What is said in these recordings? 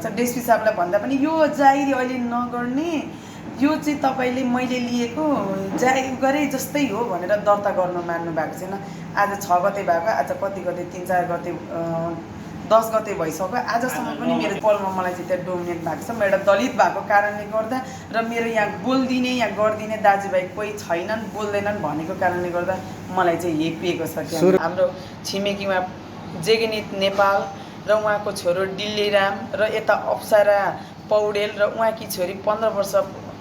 डेस्पी साहबलाई भन्दा पनि यो जागिरी अहिले नगर्ने, यो चाहिँ तपाईँले मैले लिएको जागिर गरे जस्तै हो भनेर दर्ता गर्न मान्नु भएको छैन। आज 6 गते भएको, आज कति गते 3-4 गते 10 गते भइसक्यो। आजसम्म पनि मेरो पलमा मलाई चाहिँ त्यहाँ डोमिनेट भएको छ। म एउटा दलित भएको कारणले गर्दा र मेरो यहाँ बोल्दिने यहाँ गरिदिने दाजुभाइ कोही छैनन्, बोल्दैनन् भनेको कारणले गर्दा मलाई चाहिँ हेपिएको छ। हाम्रो छिमेकीमा जेगेनित नेपाल र उहाँको छोरो डिल्लीराम र यता अप्सरा पौडेल र उहाँकी छोरी 15 वर्ष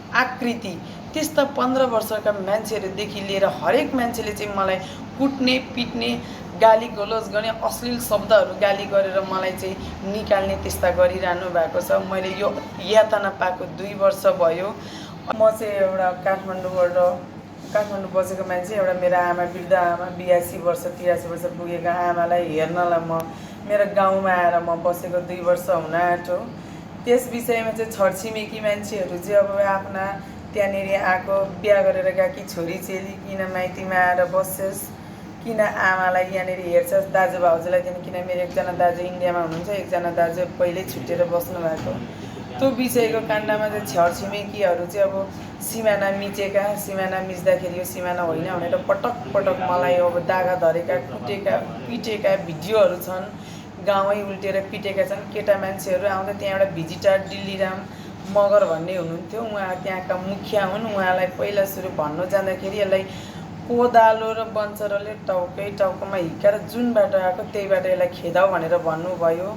आकृति, त्यस्ता 15 वर्षका मान्छेहरूदेखि लिएर हरेक मान्छेले चाहिँ मलाई कुट्ने पिट्ने गाली गलोज गर्ने अश्लील शब्दहरू गाली गरेर मलाई चाहिँ निकाल्ने त्यस्ता गरिरहनु भएको छ। मैले यो यातना पाएको 2 वर्ष भयो। म चाहिँ एउटा काठमाडौँ बसेको मान्छे, एउटा मेरो आमा वृद्ध आमा 82 वर्ष 83 वर्ष पुगेको आमालाई हेर्नलाई म मेरो गाउँमा आएर म बसेको 2 वर्ष हुन आँट्यो। त्यस विषयमा चाहिँ छरछिमेकी मान्छेहरू चाहिँ अब आफ्ना त्यहाँनिर आएको बिहा गरेर गएकी छोरी चेली किन माइतीमा आएर बस्छस्, किन आमालाई यहाँनिर हेर्छस्, दाजु भाउजूलाई किन मेरो एकजना दाजु इन्डियामा हुनुहुन्छ, एकजना दाजु पहिल्यै छुटेर बस्नु भएको। त्यो विषयको काण्डमा चाहिँ छरछिमेकीहरू चाहिँ अब सिमाना मिचेका, सिमाना मिच्दाखेरि यो सिमाना होइन भनेर पटक पटक मलाई अब दागा धरेका, कुटेका पिटेका भिडियोहरू छन्। गाउँै उल्टेर पिटेका छन्। केटा मान्छेहरू आउँदा त्यहाँ एउटा भिजिटर डिल्लीराम मगर भन्ने हुनुहुन्थ्यो, उहाँ त्यहाँका मुखिया हुन्। उहाँलाई पहिला सुरु भन्नु जाँदाखेरि यसलाई कोदालो र बन्चरोले टाउकोमा हिर्काएर जुन बाटो आएको त्यही बाटो यसलाई खेदाऊ भनेर भन्नुभयो।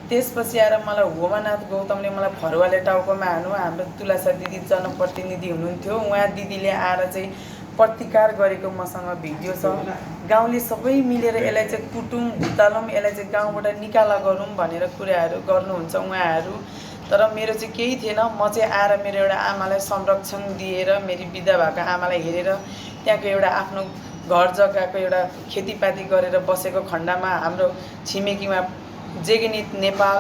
त्यसपछि आएर मलाई होमानाथ गौतमले मलाई फरुवाले टाउकोमा हानु। हाम्रो तुलासा दिदी जनप्रतिनिधि हुनुहुन्थ्यो, उहाँ दिदीले आएर चाहिँ प्रतिकार गरेको मसँग भिडियो छ। गाउँले सबै मिलेर यसलाई चाहिँ कुटौँ भुतालौँ, यसलाई चाहिँ गाउँबाट निकाला गरौँ भनेर कुराहरू गर्नुहुन्छ उहाँहरू। तर मेरो चाहिँ केही थिएन। म चाहिँ आएर मेरो एउटा आमालाई संरक्षण दिएर, मेरी बिदा भएको आमालाई हेरेर त्यहाँको एउटा आफ्नो घर जग्गाको एउटा खेतीपाती गरेर बसेको खण्डमा हाम्रो छिमेकीमा जेगेनित नेपाल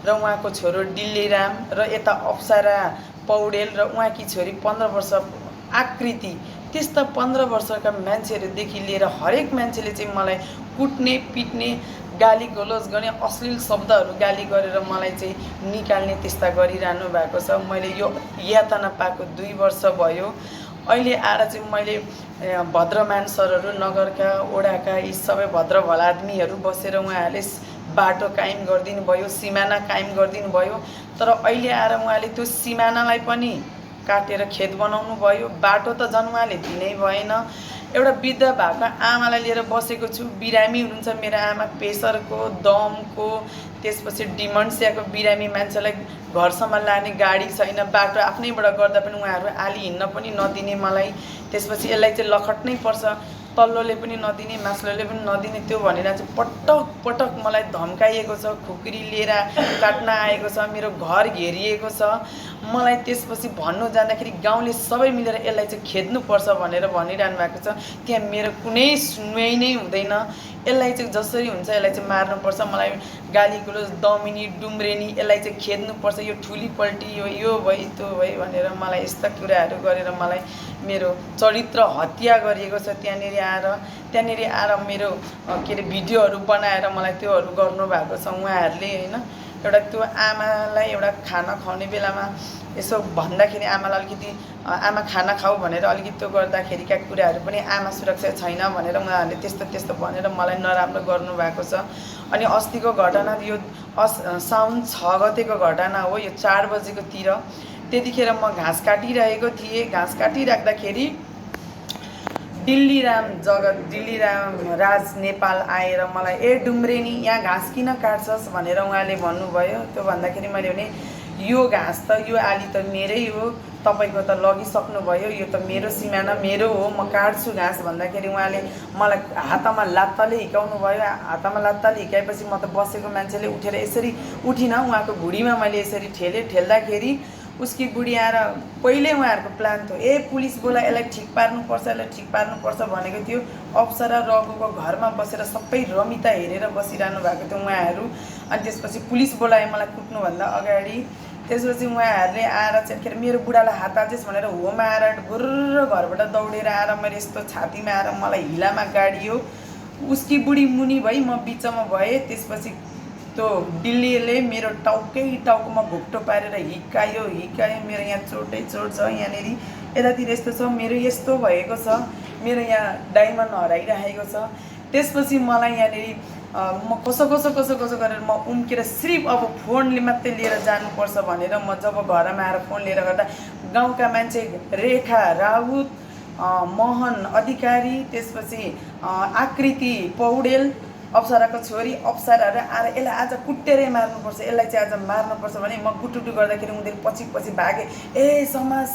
र उहाँको छोरो डिल्लीराम र यता अप्सरा पौडेल र उहाँकी छोरी 15 वर्ष आकृति, त्यस्ता 15 वर्षका मान्छेहरूदेखि लिएर हरेक मान्छेले चाहिँ मलाई कुट्ने पिट्ने गाली गलोज गर्ने अश्लील शब्दहरू गाली गरेर मलाई चाहिँ निकाल्ने त्यस्ता गरिरहनु भएको छ। मैले यो यातना पाएको 2 वर्ष भयो। अहिले आएर चाहिँ मैले भद्रमान सरहरू, नगरका ओडाका यी सबै भद्र भला आदमीहरू बसेर उहाँहरूले बाटो कायम गरिदिनु भयो, सिमाना कायम गरिदिनु भयो। तर अहिले आएर उहाँले त्यो सिमानालाई पनि काटेर खेत बनाउनु भयो। बाटो त झन् उहाँले दिनै भएन। एउटा वृद्ध भएको आमालाई लिएर बसेको छु। बिरामी हुनुहुन्छ मेरो आमा, प्रेसरको, दमको, त्यसपछि डिमेन्सियाको बिरामी मान्छेलाई घरसम्म लाने गाडी छैन। बाटो आफ्नैबाट गर्दा पनि उहाँहरू आली हिँड्न पनि नदिने मलाई। त्यसपछि यसलाई चाहिँ लखट्नै पर्छ, तल्लोले पनि नदिने, मास्लोले पनि नदिने, त्यो भनेर चाहिँ पटक पटक मलाई धम्काइएको छ। खुकुरी लिएर काट्न आएको छ, मेरो घर घेरिएको छ। मलाई त्यसपछि भन्नु जाँदाखेरि गाउँले सबै मिलेर यसलाई चाहिँ खेद्नुपर्छ भनेर भनिरहनु भएको छ। त्यहाँ मेरो कुनै सुनवाई नै हुँदैन। यसलाई चाहिँ जसरी हुन्छ यसलाई चाहिँ मार्नुपर्छ, मलाई गाली गुलोज दमिनी डुम्रेनी यसलाई चाहिँ खेद्नुपर्छ, यो ठुली पल्टी यो भई त्यो भई भनेर मलाई यस्ता कुराहरू गरेर मलाई मेरो चरित्र हत्या गरिएको छ। त्यहाँनिर आएर मेरो के अरे भिडियोहरू बनाएर मलाई त्योहरू गर्नुभएको छ उहाँहरूले होइन। एउटा त्यो आमालाई एउटा खाना खुवाउने बेलामा यसो भन्दाखेरि आमालाई अलिकति आमा खाना खाऊ भनेर अलिकति त्यो गर्दाखेरिका कुराहरू पनि आमा सुरक्षा छैन भनेर उहाँहरूले त्यस्तो भनेर मलाई नराम्रो गर्नुभएको छ। अनि अस्तिको घटना यो साउन 6 गतेको घटना हो। यो 4 बजेकोतिर त्यतिखेर म घाँस काटिरहेको थिएँ। घाँस काटिराख्दाखेरि डिल्लीराम राज नेपाल आएर मलाई डुम्रेनी यहाँ घाँस किन काट्छस् भनेर उहाँले भन्नुभयो। त्यो भन्दाखेरि मैले भने यो घाँस त यो आली त मेरै हो, तपाईँको त लगिसक्नुभयो, यो त मेरो सिमाना मेरो हो, म काट्छु घाँस भन्दाखेरि उहाँले मलाई हातमा लात्ताले हिर्काउनु भयो। हातमा लात्ताले हिर्काएपछि म त बसेको मान्छेले उठेर यसरी उठिनँ, उहाँको भुँडीमा मैले यसरी ठेल्दाखेरि उसकी बुढी आएर पहिल्यै उहाँहरूको प्लान थियो, पुलिस बोला यसलाई ठिक पार्नुपर्छ भनेको थियो। अप्सरा रघुको घरमा बसेर सबै रमिता हेरेर बसिरहनु भएको थियो उहाँहरू। अनि त्यसपछि पुलिस बोलाए मलाई कुट्नुभन्दा अगाडि। त्यसपछि उहाँहरूले आएर चाहिँ मेरो बुढालाई हात हाल्छस् भनेर होमा आएर गुर्र घरबाट दौडेर आएर मैले यस्तो छातीमा आएर मलाई हिलामा गाडियो। उसकी बुढी मुनि भई म बिचमा भएँ। त्यसपछि त्यो दिल्लीले मेरो टाउकोमा घोप्टो पारेर हिकायो मेरो यहाँ चोटै चोट छ यहाँनिर यतातिर यस्तो छ मेरो यस्तो भएको छ मेरो यहाँ डायमन्ड हराइरहेको छ। त्यसपछि मलाई यहाँनिर म कसो गरेर म उम्केर सिर्फ अब फोनले मात्रै लिएर जानुपर्छ भनेर म जब घरमा आएर फोन लिएर गर्दा गाउँका मान्छे रेखा राउत मोहन अधिकारी त्यसपछि आकृति पौडेल अप्सराको छोरी अप्सराहरू आएर यसलाई आज कुटेरै मार्नुपर्छ यसलाई चाहिँ आज मार्नुपर्छ भने म गुटुटु गर्दाखेरि उनीहरू पछि भागे ए समाज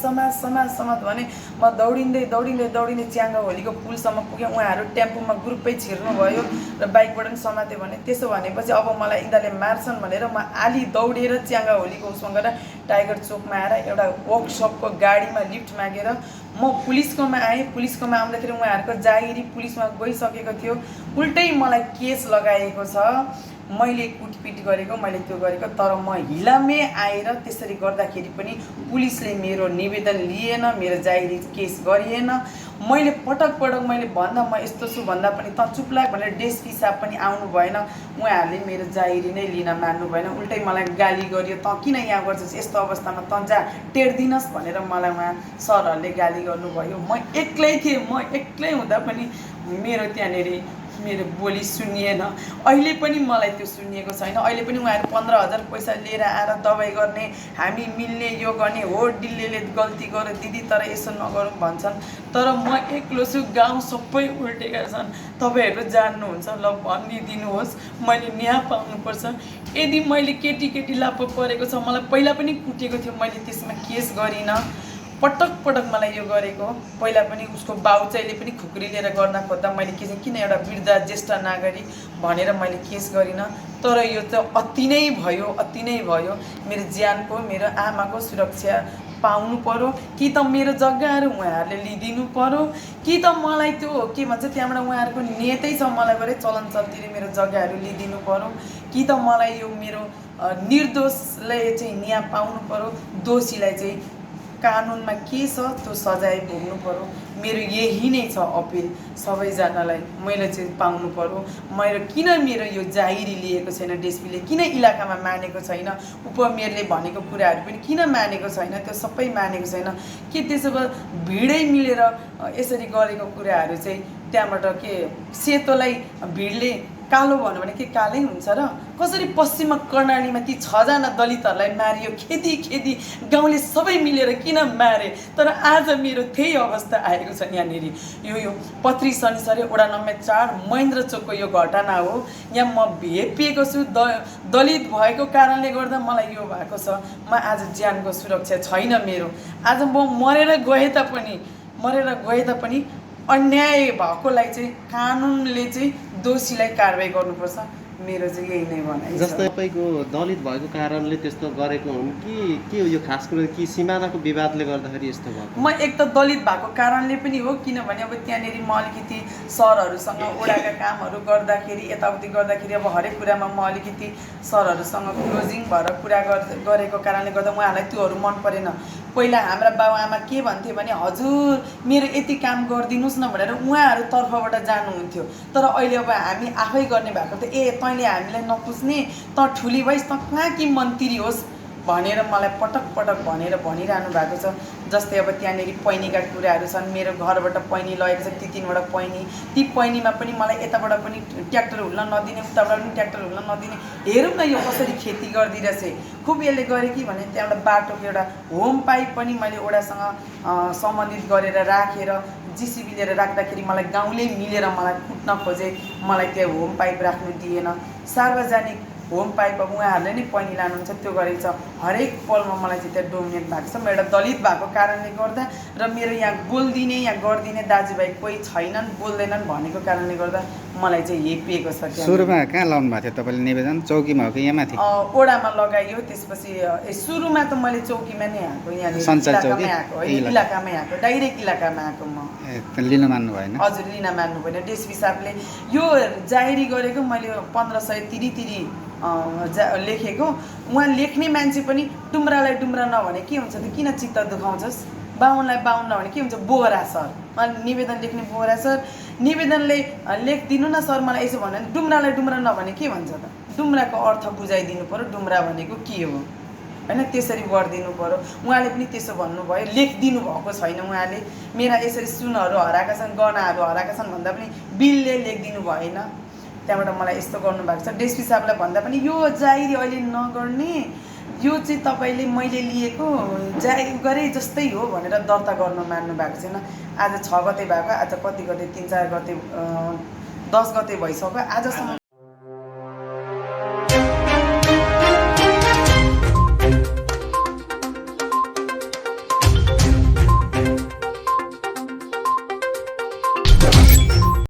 भने म दौडिँदै च्याङ्गा होलीको पुलसम्म पुगेँ। उहाँहरू टेम्पोमा ग्रुपै छिर्नु भयो र बाइकबाट पनि समाते भने त्यसो भनेपछि अब मलाई यिनीहरूले मार्छन् भनेर म आली दौडेर च्याङ्गा होलीको उसमा गएर टाइगर चोकमा आएर एउटा वर्कसपको गाडीमा लिफ्ट मागेर म पुलिसकोमा आएँ। पुलिसकोमा आउँदाखेरि उहाँहरूको जागिरी पुलिसमा गइसकेको थियो। उल्टै मलाई केस लगाएको छ मैले कुटपिट गरेको मैले त्यो गरेको। तर म हिलामे आएर त्यसरी गर्दाखेरि पनि पुलिसले मेरो निवेदन लिएन मेरो जागिरी केस गरिएन। मैले पटक मैले भन्दा म यस्तो छु भन्दा पनि त चुप लाग भनेर डेसपी साहब पनि आउनु भएन। उहाँहरूले मेरो जागिरी नै लिन मान्नु भएन। उल्टै मलाई गाली गरियो त किन यहाँ गर्छस् यस्तो अवस्थामा त जा टेर्दिनस् भनेर मलाई उहाँ सरहरूले गाली गर्नुभयो। म एक्लै थिएँ म एक्लै हुँदा पनि मेरो त्यहाँनिर मेरो बोली सुनिएन। अहिले पनि मलाई त्यो सुनिएको छैन। अहिले पनि उहाँहरू 15,000 पैसा लिएर आएर दबाई गर्ने हामी मिल्ने यो गर्ने हो दिल्लीले गल्ती गर्यो दिदी तर यसो नगरौँ भन्छन्। तर म एक्लो छु गाउँ सबै उल्टेका छन्। तपाईँहरू जान्नुहुन्छ ल भनिदिनुहोस् मैले न्याय पाउनुपर्छ। यदि मैले केटी लापो परेको छ मलाई पहिला पनि कुटेको थियो मैले त्यसमा केस गरिनँ। पटक मलाई यो गरेको पहिला पनि उसको बाउचाइले पनि खुकुरी लिएर गर्न खोज्दा मैले के चाहिँ किन एउटा वृद्ध ज्येष्ठ नागरिक भनेर मैले केस गरिनँ। तर यो त अति नै भयो। मेरो ज्यानको मेरो आमाको सुरक्षा पाउनु पर्यो कि त मेरो जग्गाहरू उहाँहरूले लिदिनु पर्यो कि त मलाई त्यो के भन्छ त्यहाँबाट उहाँहरूको नेतै छ मलाई गरे चलन चल्तीले मेरो जग्गाहरू लिदिनु पर्यो कि त मलाई यो मेरो निर्दोषलाई चाहिँ न्याय पाउनु पर्यो। दोषीलाई चाहिँ कानुनमा के छ त्यो सजाय भोग्नु पर्यो। मेरो यही नै छ अपिल सबैजनालाई मैले चाहिँ पाउनु पर्यो। किन मेरो यो जागिरी लिएको छैन डिएसपीले किन इलाकामा मानेको छैन उपमेयरले भनेको कुराहरू पनि किन मानेको छैन त्यो सबै मानेको छैन के त्यसो भए भिडै मिलेर यसरी गरेको कुराहरू चाहिँ त्यहाँबाट के सेतोलाई भिडले कालो भन्यो भने के कालै हुन्छ र कसरी पश्चिम कर्णालीमा ती 6 जना दलितहरूलाई मारियो खेती गाउँले सबै मिलेर किन मारे। तर आज मेरो त्यही अवस्था आएको छ। यहाँनिर यो पत्री शनिसरी वडा नम्बर 4 महेन्द्र चोकको यो घटना हो। यहाँ म भेपिएको छु दलित भएको कारणले गर्दा मलाई यो भएको छ। म आज ज्यानको सुरक्षा छैन मेरो। आज म मरेर गए तापनि अन्याय भएकोलाई चाहिँ कानुनले चाहिँ दोषीलाई कारबाही गर्नुपर्छ। मेरो चाहिँ यही नै भनाइ छ। जस्तै तपाईँको दलित भएको कारणले त्यस्तो गरेको हुन् कि के हो यो खास कुरा कि सिमानाको विवादले गर्दाखेरि यस्तो भएको? म एक त दलित भएको कारणले पनि हो किनभने अब त्यहाँनिर म अलिकति सरहरूसँग ओडाका कामहरू गर्दाखेरि यताउति गर्दाखेरि अब हरेक कुरामा म अलिकति सरहरूसँग क्लोजिङ भएर कुरा गरेको कारणले गर्दा उहाँलाई त्योहरू मन परेन। पहिला हाम्रा बाबुआमा के भन्थे भने हजुर मेरो यति काम गरिदिनुहोस् न भनेर उहाँहरू तर्फबाट जानुहुन्थ्यो। तर अहिले अब हामी आफै गर्ने भएको त तैँले हामीलाई नपुज्ने त ठुली भइस् त कहाँ कि मन्त्री होस् भनेर मलाई पटक भनेर भनिरहनु भएको छ। जस्तै अब त्यहाँनिर पैनीका कुराहरू छन्। मेरो घरबाट पैनी लगेको छ 3-3वटा पैनी। ती पैनीमा पनि मलाई यताबाट पनि ट्र्याक्टर हुल्न नदिने उताबाट पनि ट्र्याक्टर हुल्न नदिने। हेरौँ न यो कसरी खेती गरिदिरहेछ। खुब यसले गरे कि भने त्यहाँबाट बाटोको एउटा होम पाइप पनि मैले ओडासँग सम्बन्धित गरेर राखेर जिसिबी लिएर राख्दाखेरि मलाई गाउँले मिलेर मलाई कुट्न खोजे। मलाई त्यहाँ होम पाइप राख्नु दिएन। सार्वजनिक होम पाइप अब उहाँहरूले नै पैनी लानुहुन्छ त्यो गरेको छ। हरेक पलमा मलाई चाहिँ त्यहाँ डोमिनेट भएको छ। म एउटा दलित भएको कारणले गर्दा र मेरो यहाँ बोलिदिने यहाँ गरिदिने दाजुभाइ कोही छैनन् बोल्दैनन् भनेको कारणले गर्दा मलाई चाहिँ हेपिएको छ। सुरुमा कहाँ लाउनु भएको थियो तपाईँले निवेदन? चौकीमा हो कि यहाँ माथि? ओडामा लगाइयो। त्यसपछि सुरुमा त मैले चौकीमा नै आएको यहाँनिर इलाकामै आएको डाइरेक्ट इलाकामा आएको। म लिन मान्नु भएन? हजुर लिन मान्नु भएन। डिएसपी साहबले यो जाहेरी गरेको मैले 1500 तिरी लेखेको। उहाँ लेख्ने मान्छे पनि डुम्रालाई डुम्रा नभने के हुन्छ त किन चित्त दुखाउँछस्? बाहुनलाई बाहुन नभने के हुन्छ? बोहरा सर निवेदन लेख्ने बोहरा सर निवेदनले लेखिदिनु न सर मलाई यसो भन्यो भने डुम्रालाई डुम्रा नभने के भन्छ त? डुम्राको अर्थ बुझाइदिनु पर्यो डुम्रा भनेको के हो होइन त्यसरी गरिदिनु पर्यो उहाँले पनि त्यसो भन्नुभयो लेखिदिनु भएको छैन उहाँले मेरा यसरी सुनहरू हराएका छन् गहनाहरू हराएका छन् भन्दा पनि बिलले लेखिदिनु भएन त्यहाँबाट मलाई यस्तो गर्नुभएको छ डेस्पी साहबलाई भन्दा पनि यो जागिरी अहिले नगर्ने यो चाहिँ तपाईँले मैले लिएको जागिर गरे जस्तै हो भनेर दर्ता गर्न मान्नु भएको छैन आज 6 गते भएको आज कति गते 3-4 गते 10 गते भइसक्यो आजसम्म